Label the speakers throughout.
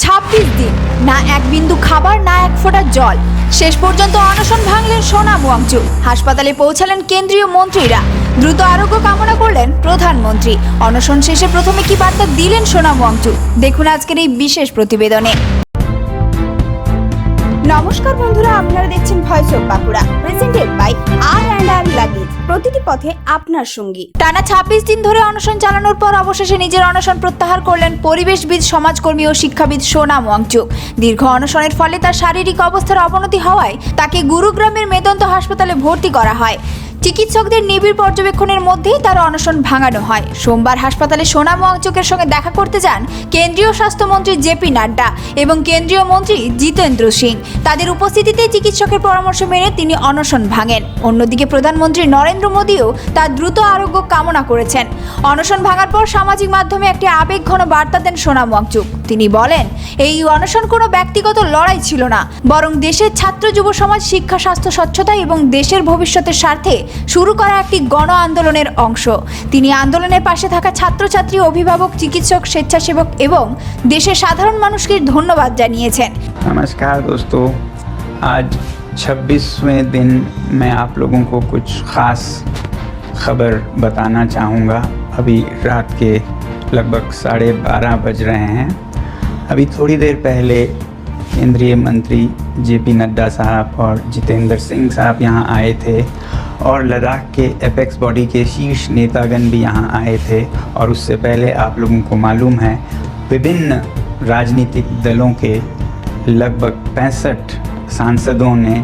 Speaker 1: 26 দিন না এক বিন্দু খাবার না এক ফোঁটা জল, শেষ পর্যন্ত অনশন ভাঙলেন সোনাম ওয়াংচুক। হাসপাতালে পৌঁছালেন কেন্দ্রীয় মন্ত্রীরা, দ্রুত আরোগ্য কামনা করলেন প্রধানমন্ত্রী। অনশন শেষে প্রথমে কি বার্তা দিলেন সোনাম ওয়াংচুক, দেখুন আজকের এই বিশেষ প্রতিবেদনে। নমস্কার বন্ধুরা, আপনারা দেখছেন voice of Bankura, presented by আর লাগেজ, প্রতিটি পথে আপনার সঙ্গী। টানা 26 দিন ধরে অনশন চালানোর পর অবশেষে নিজের অনশন প্রত্যাহার করলেন পরিবেশবিদ, সমাজকর্মী ও শিক্ষাবিদ সোনাম ওয়াংচুক। দীর্ঘ অনশনের ফলে তার শারীরিক অবস্থার অবনতি হওয়ায় তাকে গুরুগ্রামের মেদন্ত হাসপাতালে ভর্তি করা হয়। চিকিৎসকদের নিবিড় পর্যবেক্ষণের মধ্যেই তার অনশন ভাঙানো হয়। সোমবার হাসপাতালে সোনাম ওয়াংচুকের সঙ্গে দেখা করতে যান কেন্দ্রীয় স্বাস্থ্যমন্ত্রী জেপি নাড্ডা এবং কেন্দ্রীয় মন্ত্রী জিতেন্দ্র সিং। তাদের উপস্থিতিতে চিকিৎসকের পরামর্শ মেনে তিনি অনশন ভাঙেন। অন্যদিকে প্রধানমন্ত্রী নরেন্দ্র মোদীও তার দ্রুত আরোগ্য কামনা করেছেন। অনশন ভাঙার পর সামাজিক মাধ্যমে একটি আবেগঘন বার্তা দেন সোনাম ওয়াংচুক। তিনি বলেন, এই অনশন কোনো ব্যক্তিগত লড়াই ছিল না, বরং দেশের ছাত্র যুব সমাজ, শিক্ষা, স্বাস্থ্য, স্বচ্ছতা এবং দেশের ভবিষ্যতের স্বার্থে শুরু করা একটি গণ আন্দোলনের অংশ। তিনি আন্দোলনের পাশে থাকা ছাত্রছাত্রী, অভিভাবক, চিকিৎসক, স্বেচ্ছাসেবক এবং দেশের সাধারণ মানুষকে ধন্যবাদ জানিয়েছেন।
Speaker 2: नमस्कार दोस्तों, आज 26वें दिन मैं आप लोगों को कुछ ख़ास खबर बताना चाहूँगा। अभी रात के लगभग 12:30 बज रहे हैं। अभी थोड़ी देर पहले केंद्रीय मंत्री जेपी नड्डा साहब और जितेंद्र सिंह साहब यहाँ आए थे और लद्दाख के एपेक्स बॉडी के शीर्ष नेतागण भी यहाँ आए थे। और उससे पहले आप लोगों को मालूम है, विभिन्न राजनीतिक दलों के लगभग 65 सांसदों ने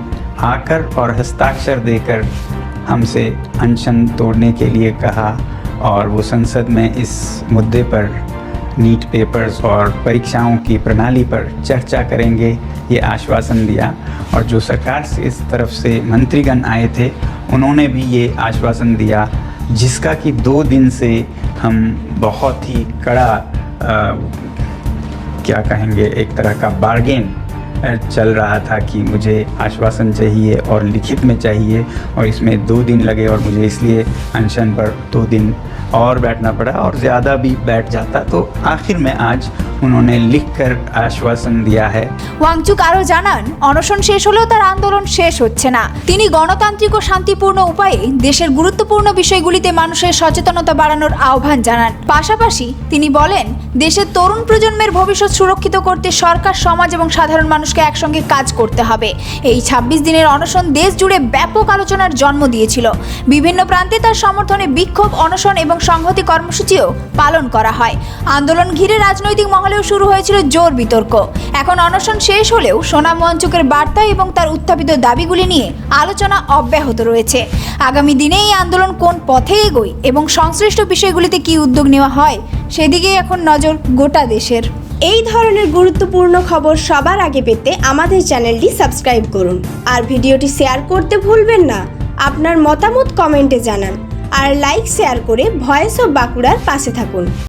Speaker 2: आकर और हस्ताक्षर देकर हमसे अनशन तोड़ने के लिए कहा और वो संसद में इस मुद्दे पर नीट पेपर्स और परीक्षाओं की प्रणाली पर चर्चा करेंगे, ये आश्वासन दिया। और जो सरकार से इस तरफ से मंत्रीगण आए थे, उन्होंने भी ये आश्वासन दिया, जिसका कि 2 दिन से हम बहुत ही कड़ा क्या कहेंगे, एक तरह का बार्गेन चल रहा था कि मुझे आश्वासन चाहिए और लिखित में चाहिए, और इसमें 2 दिन लगे और मुझे इसलिए अनशन पर 2 दिन और बैठना पड़ा, और ज़्यादा भी बैठ जाता तो आखिर में आज उन्होंने लिखकर आश्वासन दिया है।
Speaker 1: ওয়াংচুক আরও জানান, অনশন শেষ হলেও তার আন্দোলন শেষ হচ্ছে না। তিনি গণতান্ত্রিক ও শান্তিপূর্ণ উপায়ে দেশের গুরুত্বপূর্ণ বিষয়গুলিতে মানুষের সচেতনতা বাড়ানোর আহ্বান জানান। পাশাপাশি তিনি বলেন, দেশের তরুণ প্রজন্মের ভবিষ্যৎ সুরক্ষিত করতে সরকার, সমাজ এবং সাধারণ মানুষকে একসঙ্গে কাজ করতে হবে। এই 26 দিনের অনশন দেশ জুড়ে ব্যাপক আলোচনার জন্ম দিয়েছিল। বিভিন্ন প্রান্তে তার সমর্থনে বিক্ষোভ, অনশন এবং সংহতি কর্মসূচিও পালন করা হয়। আন্দোলন ঘিরে রাজনৈতিক মহলেও শুরু হয়েছিল জোর বিতর্ক। এখন অনশন শেষ হলেও সোনাম ওয়াংচুকের বার্তা এবং তার উত্থাপিত দাবিগুলি নিয়ে আলোচনা অব্যাহত রয়েছে। আগামী দিনে এই আন্দোলন কোন পথে এগোয় এবং সংশ্লিষ্ট বিষয়গুলিতে কি উদ্যোগ নেওয়া হয়, সেদিকেই এখন নজর গোটা দেশের।
Speaker 3: এই ধরনের গুরুত্বপূর্ণ খবর সবার আগে পেতে আমাদের চ্যানেলটি সাবস্ক্রাইব করুন আর ভিডিওটি শেয়ার করতে ভুলবেন না। আপনার মতামত কমেন্টে জানান আর লাইক শেয়ার করে ভয়েস অফ বাঁকুড়ার পাশে থাকুন।